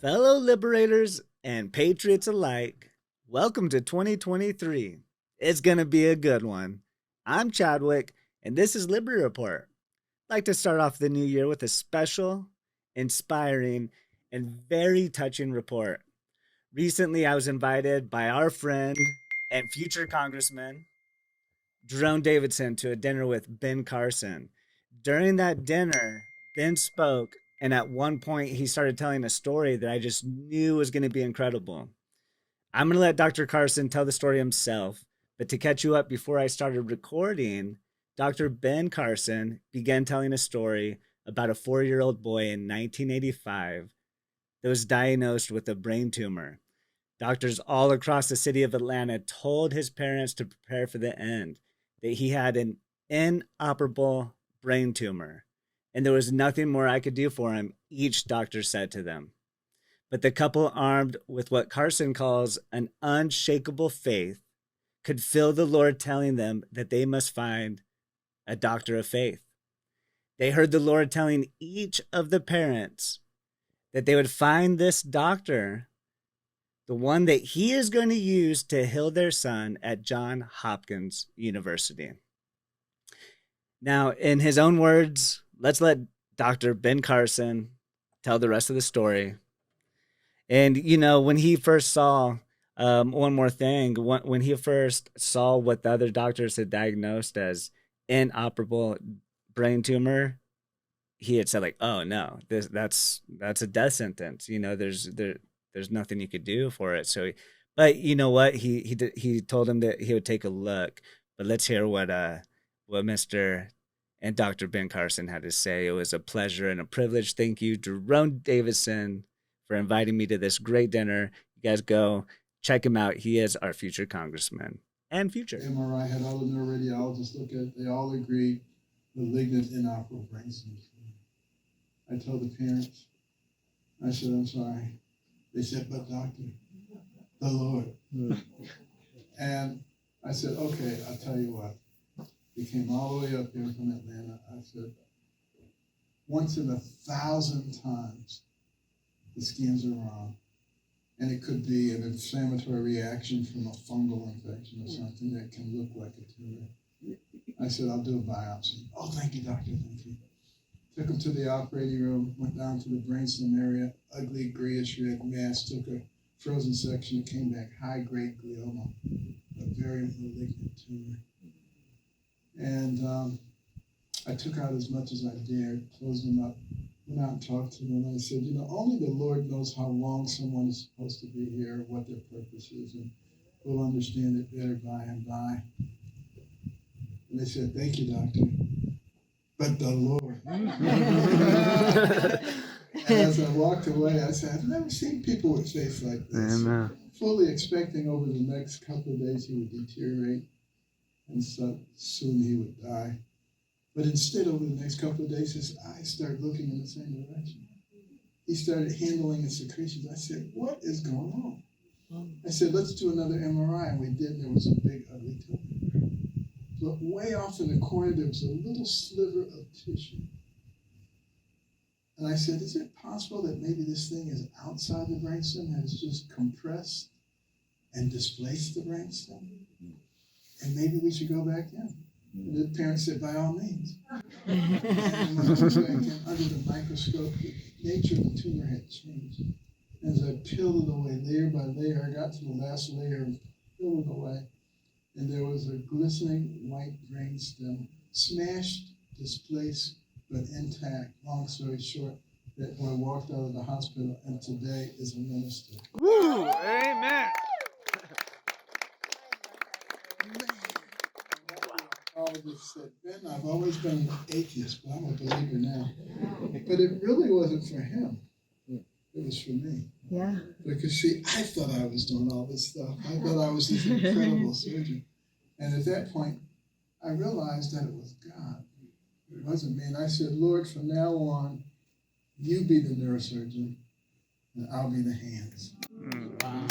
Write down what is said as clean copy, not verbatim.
Fellow Liberators and Patriots alike, welcome to 2023. It's going to be a good one. I'm Chadwick, and this is Liberty Report. I'd like to start off the new year with a special, inspiring, and very touching report. Recently, I was invited by our friend and future Congressman, Jerone Davison, to a dinner with Ben Carson. During that dinner, Ben spoke, and at one point, he started telling a story that I just knew was going to be incredible. I'm going to let Dr. Carson tell the story himself, but to catch you up before I started recording, Dr. Ben Carson began telling a story about a 4-year-old boy in 1985 that was diagnosed with a brain tumor. Doctors all across the city of Atlanta told his parents to prepare for the end, that he had an inoperable brain tumor, and there was nothing more I could do for him, each doctor said to them. But the couple, armed with what Carson calls an unshakable faith, could feel the Lord telling them that they must find a doctor of faith. They heard the Lord telling each of the parents that they would find this doctor, the one that he is going to use to heal their son at Johns Hopkins University. Now, in his own words, let's let Dr. Ben Carson tell the rest of the story. And, you know, when he first saw, one more thing, when he first saw what the other doctors had diagnosed as inoperable brain tumor, he had said, like, oh, no, that's a death sentence. You know, there's nothing you could do for it. So, but you know what? He told him that he would take a look. But let's hear what Mr. and Dr. Ben Carson had to say. It was a pleasure and a privilege. Thank you, Jerone Davison, for inviting me to this great dinner. You guys go check him out. He is our future congressman and future. MRI had all the neuroradiologists look at it. They all agreed malignant inoperable brain stem. I told the parents, I said, I'm sorry. They said, but doctor, the Lord. And I said, okay, I'll tell you what. We came all the way up here from Atlanta. I said, once in 1,000 times, the scans are wrong. And it could be an inflammatory reaction from a fungal infection or something that can look like a tumor. I said, I'll do a biopsy. Oh, thank you, doctor, thank you. Took him to the operating room, went down to the brainstem area, ugly grayish red mass, took a frozen section, it came back high-grade glioma, a very malignant tumor. And I took out as much as I dared, closed them up, went out and talked to them, and I said, you know, only the Lord knows how long someone is supposed to be here, what their purpose is, and we'll understand it better by and by. And they said, thank you, doctor. But the Lord. And as I walked away, I said, I've never seen people with faith like this. Amen. Fully expecting over the next couple of days he would deteriorate and so soon he would die. But instead, over the next couple of days, his eyes started looking in the same direction. He started handling his secretions. I said, what is going on? I said, let's do another MRI. And we did, and there was a big, ugly tumor. But way off in the corner, there was a little sliver of tissue. And I said, is it possible that maybe this thing is outside the brainstem, has just compressed and displaced the brainstem? And maybe we should go back in. And the parents said, by all means. And when I went back in under the microscope, the nature of the tumor had changed. As I peeled it away layer by layer, I got to the last layer and peeled it away. And there was a glistening white brainstem, smashed, displaced, but intact. Long story short, that boy walked out of the hospital and today is a minister. Woo! Amen. Just said, Ben, I've always been an atheist, but I'm a believer now. But it really wasn't for him. It was for me. Yeah. Because see, I thought I was doing all this stuff. I thought I was this incredible surgeon. And at that point, I realized that it was God. It wasn't me. And I said, Lord, from now on, you be the neurosurgeon, and I'll be the hands. Wow.